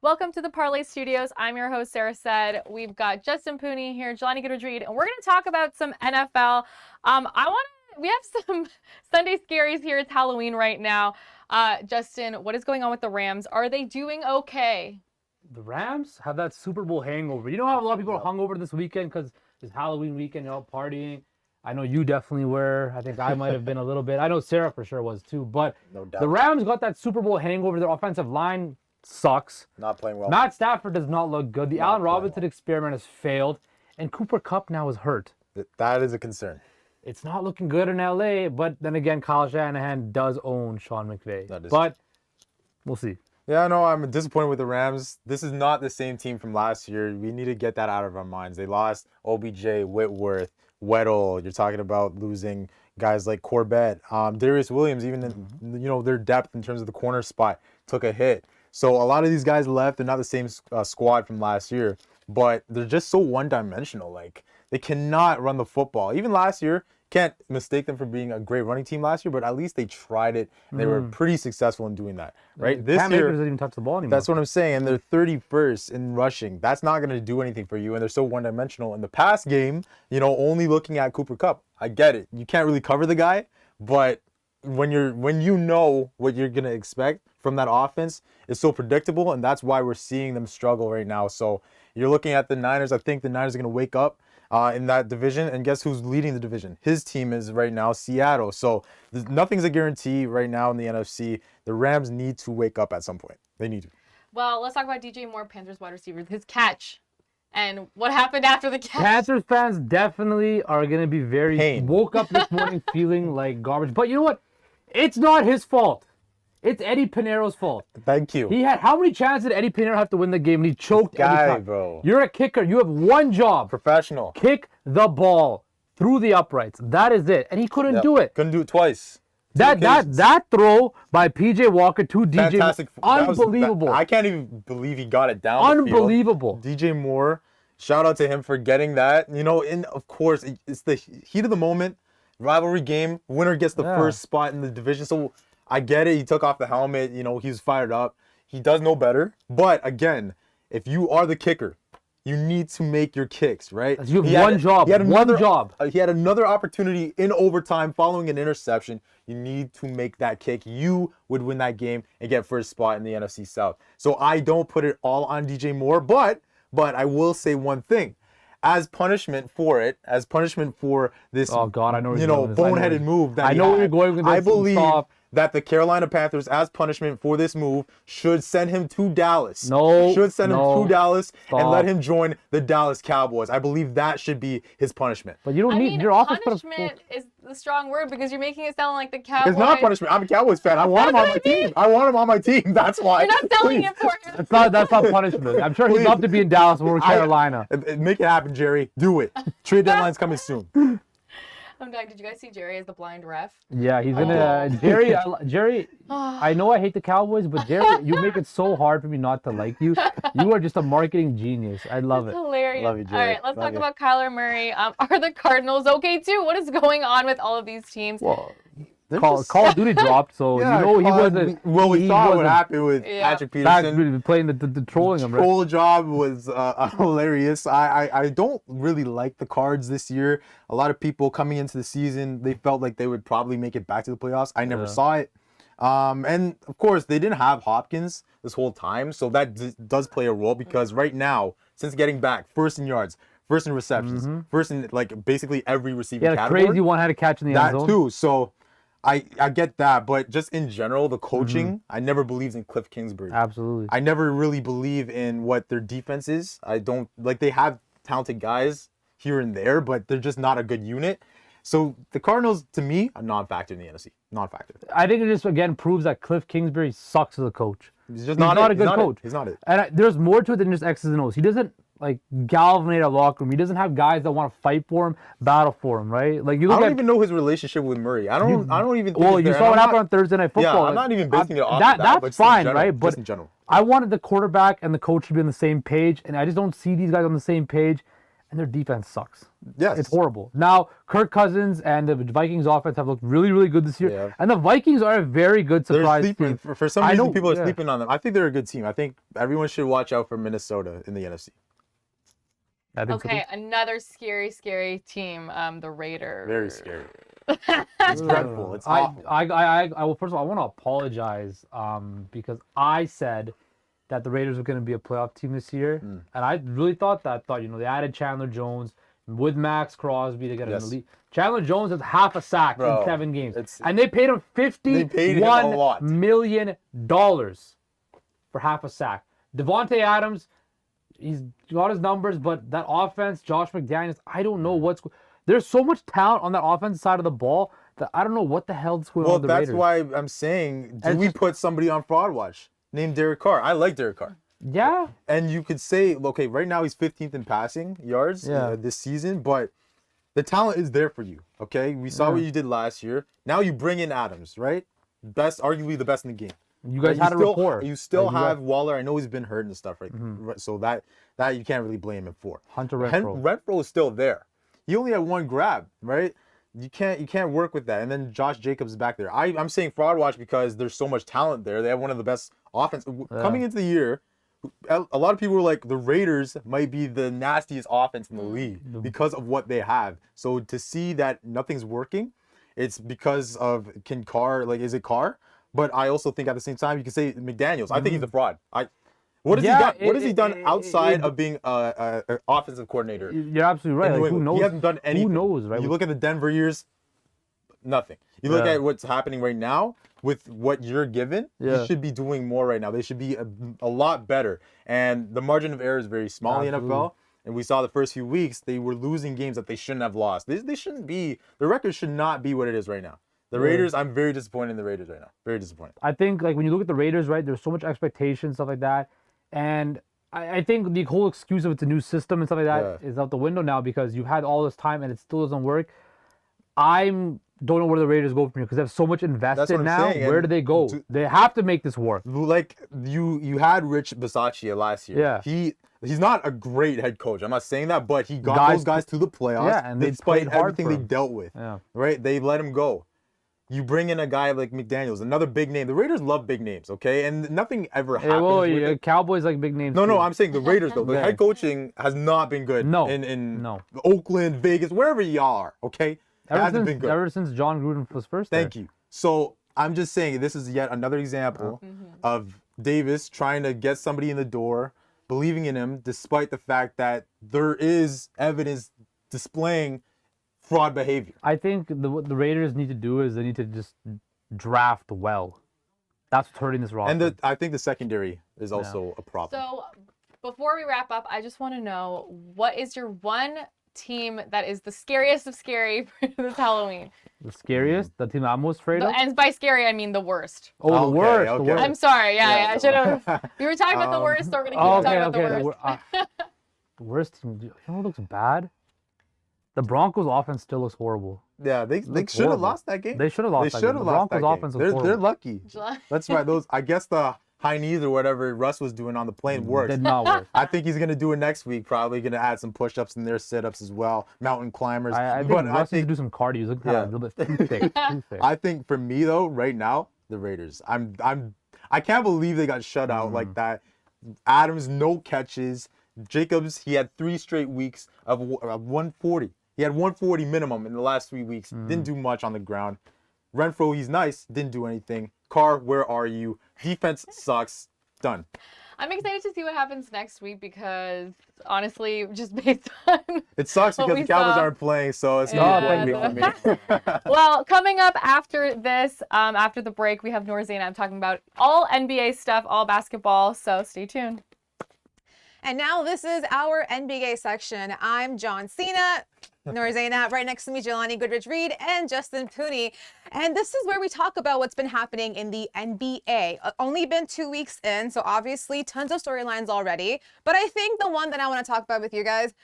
Welcome to the Parlay Studios. I'm your host, Sarah Said. We've got Justin Pooney here, Jelani Goodridge, and we're going to talk about some NFL. We have some Sunday scaries here. It's Halloween right now. Justin, what is going on with the Rams? Are they doing okay? The Rams have that Super Bowl hangover. You know how a lot of people are hungover this weekend because it's Halloween weekend, you're out partying. I know you definitely were. I think I might have been a little bit. I know Sarah for sure was too. But no doubt. The Rams got that Super Bowl hangover. Their offensive line sucks. Not playing well. Matt Stafford does not look good. The Allen Robinson experiment has failed. And Cooper Kupp now is hurt. That is a concern. It's not looking good in LA. But then again, Kyle Shanahan does own Sean McVay. But we'll see. Yeah, no, I'm disappointed with the Rams. This is not the same team from last year. We need to get that out of our minds. They lost OBJ, Whitworth, Weddle. You're talking about losing guys like Corbett, Darius Williams. Even in, their depth in terms of the corner spot took a hit. So a lot of these guys left. They're not the same squad from last year, but they're just so one-dimensional. Like, they cannot run the football. Even last year, can't mistake them for being a great running team last year, but at least they tried it. And they were pretty successful in doing that, right? This year, doesn't even touch the ball anymore. That's what I'm saying. And they're 31st in rushing. That's not going to do anything for you. And they're so one-dimensional. In the past game, only looking at Cooper Kupp, I get it. You can't really cover the guy, but when you know what you're going to expect from that offense, it's so predictable, and that's why we're seeing them struggle right now. So you're looking at the Niners. I think the Niners are going to wake up in that division, and guess who's leading the division? His team is right now Seattle. So nothing's a guarantee right now in the NFC. The Rams need to wake up at some point. They need to. Well, let's talk about DJ Moore, Panthers wide receiver, his catch, and what happened after the catch. Panthers fans definitely are going to be very woke up this morning feeling like garbage. But you know what? It's not his fault. It's Eddie Pinero's fault. Thank you. He had how many chances did Eddie Pinero have to win the game? And he choked every time. Bro. You're a kicker. You have one job. Professional. Kick the ball through the uprights. That is it. And he couldn't do it. Couldn't do it twice. That throw by PJ Walker to DJ. Fantastic. Unbelievable. I can't even believe he got it down. Unbelievable. The field. DJ Moore. Shout out to him for getting that. And of course, it's the heat of the moment. Rivalry game. Winner gets the first spot in the division. So I get it. He took off the helmet. He was fired up. He does know better. But again, if you are the kicker, you need to make your kicks, right? You have one job. He had another opportunity in overtime following an interception. You need to make that kick. You would win that game and get first spot in the NFC South. So I don't put it all on DJ Moore, but I will say one thing. As punishment for this, oh God, I know boneheaded move that I know where you're going with this. I believe that the Carolina Panthers, as punishment for this move, should send him to Dallas. And let him join the Dallas Cowboys. I believe that should be his punishment. But you don't need your offense. Punishment is the strong word because you're making it sound like the Cowboys. It's not punishment. I'm a Cowboys fan. I want him on my team. That's why. You're not selling it for him. That's not punishment. I'm sure he'd love to be in Dallas or Carolina. Make it happen, Jerry. Do it. Trade deadline's coming soon. I'm dying. Did you guys see Jerry as the blind ref? Yeah, he's gonna. Jerry, I know I hate the Cowboys, but Jerry, you make it so hard for me not to like you. You are just a marketing genius. I love it. Hilarious. Love you, Jerry. All right, let's talk about Kyler Murray. Are the Cardinals okay too? What is going on with all of these teams? Well, Call of Duty dropped, so he wasn't. Well, we saw what happened with Patrick Peterson. Playing the trolling him. The troll job was hilarious. I don't really like the Cards this year. A lot of people coming into the season, they felt like they would probably make it back to the playoffs. I never saw it. And of course, they didn't have Hopkins this whole time, so that does play a role because right now, since getting back, first in yards, first in receptions, first in basically every receiving category. Crazy one had a catch in the end zone. That too. So I get that, but just in general, the coaching, I never believed in Cliff Kingsbury. Absolutely. I never really believe in what their defense is. I don't they have talented guys here and there, but they're just not a good unit. So the Cardinals, to me, are non-factor in the NFC. Non-factor. I think it just again proves that Cliff Kingsbury sucks as a coach. He's just not a good coach. He's not it. And there's more to it than just X's and O's. He doesn't galvanized a locker room. He doesn't have guys that want to fight for him, battle for him, right? I don't even know his relationship with Murray. I don't even. Well, you saw what happened on Thursday Night Football. Yeah, I'm not even basing it off that. That's fine, right? But in general, I wanted the quarterback and the coach to be on the same page, and I just don't see these guys on the same page. and their defense sucks. Yes. It's horrible. Now, Kirk Cousins and the Vikings offense have looked really, really good this year. Yeah. And the Vikings are a very good They're surprise sleeping. team. For some I reason, know, people are yeah. sleeping on them. I think they're a good team. I think everyone should watch out for Minnesota in the NFC. I think so Okay, too. another scary team, the Raiders. Very scary. It's dreadful. It's awful. Well, first of all, I want to apologize because I said that the Raiders were going to be a playoff team this year, and I really thought that. They added Chandler Jones with Max Crosby to get an elite. Chandler Jones has half a sack in 7 games, and they paid him $51 million for half a sack. Devontae Adams, he's got his numbers, but that offense, Josh McDaniels, I don't know what's. There's so much talent on that offensive side of the ball that I don't know what the hell's going on with the Raiders. Well, that's why I'm saying, do we put somebody on fraud watch named Derek Carr? I like Derek Carr. Yeah. And you could say, okay, right now he's 15th in passing yards this season, but the talent is there for you, okay? We saw what you did last year. Now you bring in Adams, right? Arguably the best in the game. You guys had a rapport. You still have Waller. I know he's been hurt and stuff, right? So that you can't really blame him for. Hunter Renfrow. Renfrow is still there. He only had 1 grab, right? You can't work with that. And then Josh Jacobs is back there. I'm saying fraud watch because there's so much talent there. They have one of the best offense coming into the year. A lot of people were like, the Raiders might be the nastiest offense in the league because of what they have. So to see that nothing's working, it's because of is it Carr? But I also think at the same time you can say McDaniels. I think he's a fraud. What has he done? What has he done outside of being an offensive coordinator? You're absolutely right. Like, who knows? He hasn't done anything. Who knows, right? You look at the Denver years, nothing. You look at what's happening right now with what you're given, you should be doing more right now. They should be a lot better. And the margin of error is very small in the NFL. And we saw the first few weeks, they were losing games that they shouldn't have lost. They shouldn't be, the record should not be what it is right now. The Raiders, I'm very disappointed in the Raiders right now. Very disappointed. I think, like, when you look at the Raiders, right, there's so much expectation, stuff like that. And I think the whole excuse of it's a new system and stuff like that is out the window now because you've had all this time and it still doesn't work. Don't know where the Raiders go from here because they have so much invested now. Where do they go? They have to make this work. Like, you had Rich Bisaccia last year. Yeah. He's not a great head coach. I'm not saying that, but he got those guys to the playoffs and despite everything they dealt with. Yeah. Right? They let him go. You bring in a guy like McDaniels, another big name. The Raiders love big names, okay? And nothing ever happens with it. Cowboys like big names. No, I'm saying the Raiders, though. The head coaching has not been good in Oakland, Vegas, wherever y'all are, okay? It hasn't been good. Ever since John Gruden was first there. Thank you. So I'm just saying this is yet another example of Davis trying to get somebody in the door, believing in him, despite the fact that there is evidence displaying fraud behavior. I think what the Raiders need to do is they need to just draft well. That's what's hurting this roster. And I think the secondary is also a problem. So before we wrap up, I just want to know, what is your one team that is the scariest of scary for this Halloween? The scariest? The team I'm most afraid of? And by scary, I mean the worst. Oh, the worst. Okay. The worst. I'm sorry. Yeah, I should have. We were talking about the worst, so we're going to keep talking about the worst. The worst team. You know what looks bad? The Broncos' offense still looks horrible. Yeah, they should have lost that game. They should have lost that game. The Broncos' offense looks horrible. They're lucky. That's right. I guess the high knees or whatever Russ was doing on the plane works. Did not work. I think he's going to do it next week. Probably going to add some push-ups in their sit-ups as well. Mountain climbers. I think Russ needs to do some cardio. He's looking a little bit too thick. I think for me, though, right now, the Raiders. I can't believe they got shut out like that. Adams, no catches. Jacobs, he had 3 straight weeks of 140. He had 140 minimum in the last 3 weeks. Didn't do much on the ground. Renfrow, he's nice. Didn't do anything. Carr, where are you? Defense sucks. Done. I'm excited to see what happens next week because, honestly, just based on it sucks because the Cowboys aren't playing, so it's not a big week for me. Well, coming up after this, after the break, we have Norzay and I'm talking about all NBA stuff, all basketball, so stay tuned. And now this is our NBA section. I'm John Cena, Norzay, right next to me, Jelani Goodrich-Reed, and Justin Pooney. And this is where we talk about what's been happening in the NBA. Only been 2 weeks in, so obviously tons of storylines already. But I think the one that I want to talk about with you guys,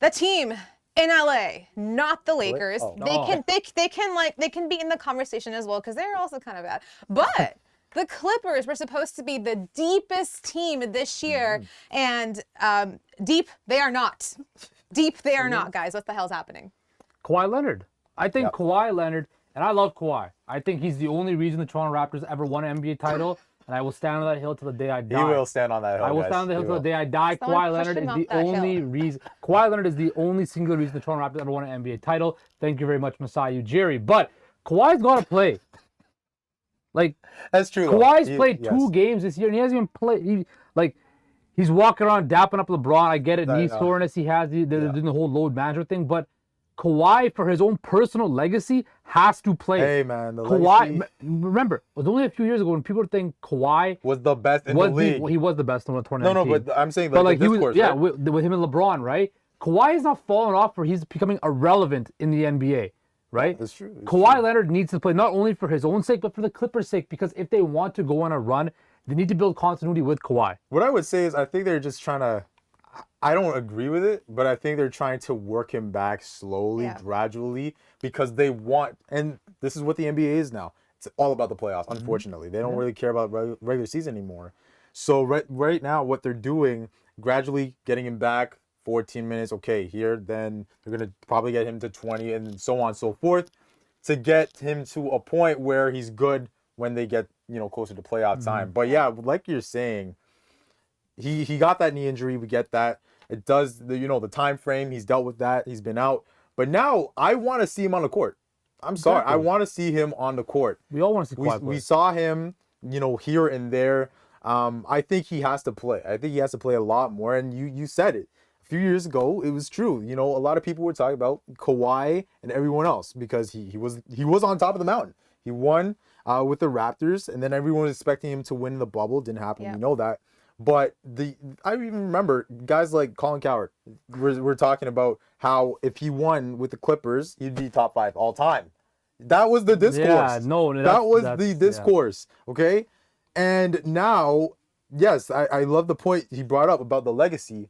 the team in LA, not the Lakers. Oh. They can be in the conversation as well because they're also kind of bad. But the Clippers were supposed to be the deepest team this year, and deep they are not. deep they are not, guys. What the hell's happening? Kawhi Leonard. I think Yep. Kawhi Leonard, and I love Kawhi. I think he's the only reason the Toronto Raptors ever won an NBA title, and I will stand on that hill till the day I die. He will stand on that hill. I will guys. stand on the hill He till the will. day I die. Someone Kawhi push Leonard him is off the that only hill. reason. Kawhi Leonard is the only single reason the Toronto Raptors ever won an NBA title. Thank you very much, Masai Ujiri. But Kawhi's got to play. Like, That's true. though. Kawhi's He- played yes. 2 games this year, and he hasn't even played. He's walking around dapping up LeBron. I get it, I knee know. soreness he has. They're doing the whole load management thing. But Kawhi, for his own personal legacy, has to play. Hey man, the Kawhi, legacy remember, it was only a few years ago when people were thinking Kawhi was the best in was the league. he was the best in no, 2019. but I'm saying But like he the was, discourse, yeah, right? with him and LeBron, right? Kawhi is not falling off where he's becoming irrelevant in the NBA, right? That's true. It's Kawhi true. Leonard needs to play not only for his own sake, but for the Clippers' sake, because if they want to go on a run, they need to build continuity with Kawhi. What I would say is I think they're just trying to. I don't agree with it, but I think they're trying to work him back slowly, Yeah. gradually, because they want. And this is what the NBA is now. It's all about the playoffs. Unfortunately, they don't really care about regular season anymore. So right now, what they're doing, gradually getting him back, 14 minutes. Okay, here, then they're gonna probably get him to 20, and so on and so forth, to get him to a point where he's good when they get closer to playoff time. But yeah, like you're saying, he got that knee injury. We get that. It does the time frame. He's dealt with that. He's been out. But now I want to see him on the court. I'm sorry. I Exactly. want to see him on the court. We all want to see We, Kawhi play. we saw him, here and there. I think he has to play. I think he has to play a lot more. And you said it. A few years ago, it was true. A lot of people were talking about Kawhi and everyone else because he was on top of the mountain. He won with the Raptors, and then everyone was expecting him to win the bubble. Didn't happen. Yeah. We know that. But I even remember guys like Colin Cowherd. We're talking about how if he won with the Clippers, he'd be top 5 all time. That was the discourse. Yeah, no, that was that's- the yeah. discourse. Okay, and now, yes, I love the point he brought up about the legacy.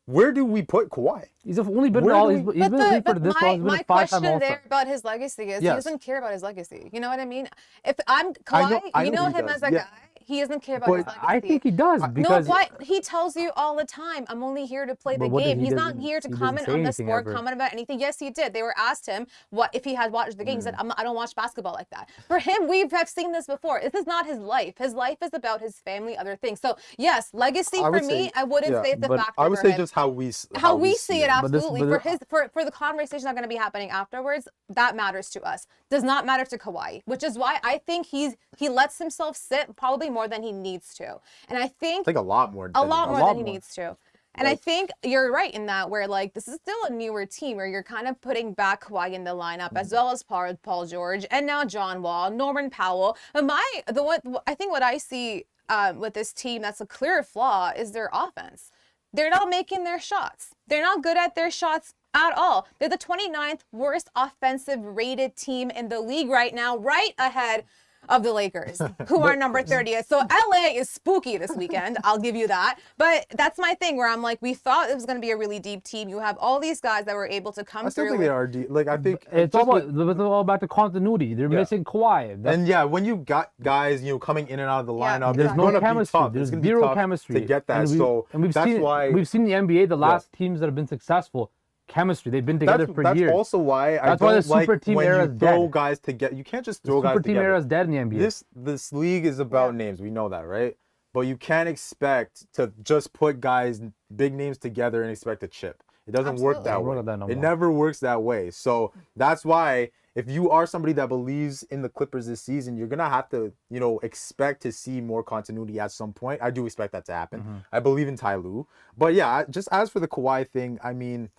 Where do we put Kawhi? He's only been Where all. do He's we- been a league for But this long. He's been my a 5-time question All-Star. there about his legacy is he Yes. doesn't care about his legacy. You know what I mean? If I'm I know- Kawhi, I you know know he him does, as a yeah. guy. He doesn't care about But his legacy. I think he does because no, why? He tells you all the time, I'm only here to play the But what did game. he He's not doesn't- here to he doesn't comment say on the anything sport, ever. comment about anything. Yes, he did. They were asked him what if he had watched the game. He said, I don't watch basketball like that. For him, we have seen this before. This is not his life. His life is about his family, other things. So yes, legacy I for would me, say- I wouldn't yeah, say it's a but factor I would for say him. just how we How we see it, But this- absolutely. but For the conversation that going to be happening afterwards, that matters to us. Does not matter to Kawhi, which is why I think he lets himself sit probably more than he needs to. And I think I think a lot more. a lot more lot than he more. needs to. And I think you're right in that where like this is still a newer team where you're kind of putting back Kawhi in the lineup as well as Paul George and now John Wall, Norman Powell. But I think what I see with this team that's a clear flaw is their offense. They're not making their shots. They're not good at their shots at all. They're the 29th worst offensive rated team in the league right now, right ahead of the Lakers, who are number 30th. So LA is spooky this weekend. I'll give you that. But that's my thing where I'm like, we thought it was going to be a really deep team. You have all these guys that were able to come I still through. think they are deep. Like I think It's just all with- about, it's all about the continuity. They're Yeah. missing Kawhi. And yeah, when you got guys, coming in and out of the Yeah, lineup, There's it's no gonna be chemistry. tough. There's It's gonna be zero tough chemistry to get that. And So we've that's seen why we've seen the NBA. The last teams that have been successful, chemistry. They've been together for that's years. also why I That's why don't the super like team when era you is throw dead. guys together. You can't just The throw guys super team together. era is dead in the NBA. This league is about names. We know that, right? But you can't expect to just put guys, big names together and expect a chip. It doesn't work that Absolutely. way. Doesn't work that no It more. never works that way. So that's why if you are somebody that believes in the Clippers this season, you're gonna have to, expect to see more continuity at some point. I do expect that to happen. Mm-hmm. I believe in Ty Lue. But yeah, just as for the Kawhi thing, I mean,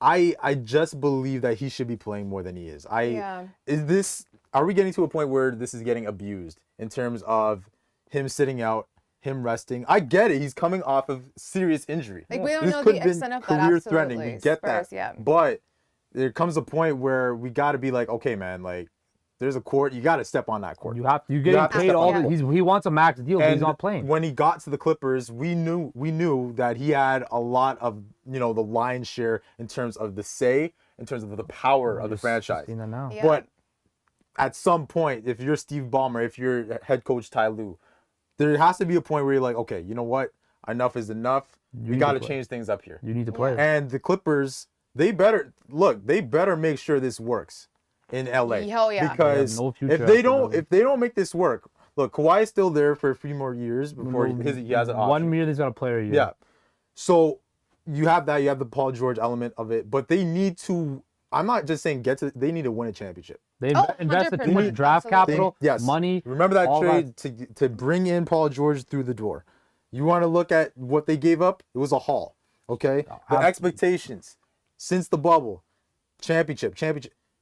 I just believe that he should be playing more than he is. Are we getting to a point where this is getting abused in terms of him sitting out, him resting? I get it. He's coming off of serious injury. Like, we don't This know could the have been extent of that, career-threatening. We absolutely. get Spurs, that. yeah. But there comes a point where we got to be like, okay, man, like there's a court. You got to step on that court. You You get have to paid step all on the. the He wants a max deal, but and he's not playing. when he got to the Clippers, we knew that he had a lot of the lion's share in terms of the say, in terms of the power of the franchise. Seen that now. Yeah. But at some point, if you're Steve Ballmer, if you're head coach Ty Lue, there has to be a point where you're like, okay, you know what? enough is enough. You We need got to to play. change things up here. You need to play. And the Clippers, they better make sure this works in LA. Oh, yeah. Because They have no future if they after don't make this work, look, Kawhi is still there for a few more years before he has an option. 1 year, he's got a player a year. Yeah. So you have that. You have the Paul George element of it, but they need to. I'm not just saying they need to win a championship. They Oh, invested too 100%. much draft Absolutely. capital, Yes. money. Remember that all trade to bring in Paul George through the door. You want to look at what they gave up? It was a haul. Okay. The absolutely. expectations since the bubble, championship.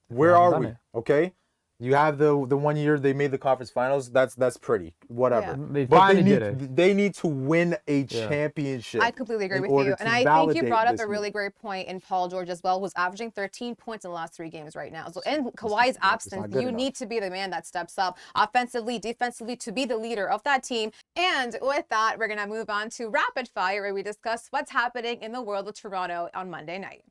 Where haven't are done we? it. Okay. You have the 1 year they made the conference finals. That's pretty. Whatever. Yeah. They But finally need did it. they need to win a championship. I completely agree in with order you. to And I think you validate brought up this a really move. great point in Paul George as well, who's averaging 13 points in the last 3 games right now. So in Kawhi's absence, good you enough. need to be the man that steps up offensively, defensively, to be the leader of that team. And with that, we're going to move on to Rapid Fire, where we discuss what's happening in the world of Toronto on Monday night.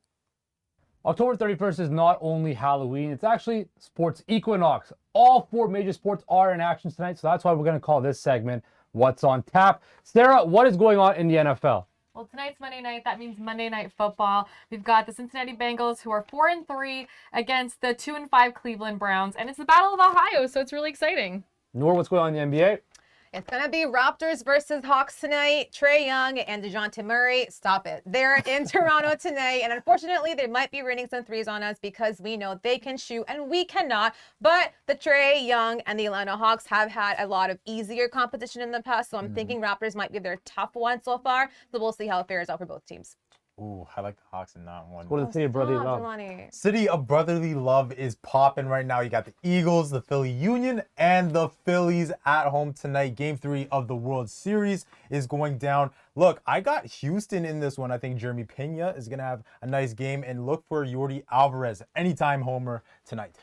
October 31st is not only Halloween, it's actually sports equinox. All 4 major sports are in action tonight, so that's why we're going to call this segment What's on Tap. Sarah, what is going on in the NFL? Well, tonight's Monday night. That means Monday Night Football. We've got the Cincinnati Bengals, who are 4-3 against the 2-5 Cleveland Browns, and it's the Battle of Ohio, so it's really exciting. Nor what's going on in the NBA? It's going to be Raptors versus Hawks tonight. Trae Young and DeJounte Murray, stop it. They're in Toronto tonight, and unfortunately, they might be raining some threes on us because we know they can shoot and we cannot. But the Trae Young and the Atlanta Hawks have had a lot of easier competition in the past, so I'm thinking Raptors might be their tough one so far. So we'll see how it fares out for both teams. Ooh, I like the Hawks in that one. What is the city of brotherly Stop, love? Jelani. City of brotherly love is popping right now. You got the Eagles, the Philly Union, and the Phillies at home tonight. Game 3 of the World Series is going down. Look, I got Houston in this one. I think Jeremy Pena is going to have a nice game. And look for Yordi Alvarez, anytime homer tonight.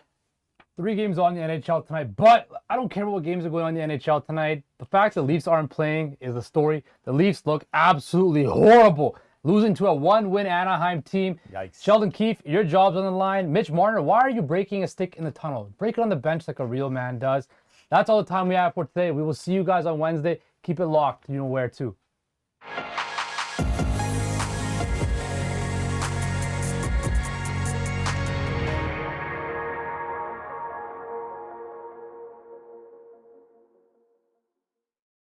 3 games on the NHL tonight, but I don't care what games are going on in the NHL tonight. The fact the Leafs aren't playing is the story. The Leafs look absolutely horrible, losing to a 1-win Anaheim team. Yikes. Sheldon Keefe, your job's on the line. Mitch Marner, why are you breaking a stick in the tunnel? Break it on the bench like a real man does. That's all the time we have for today. We will see you guys on Wednesday. Keep it locked. You know where to.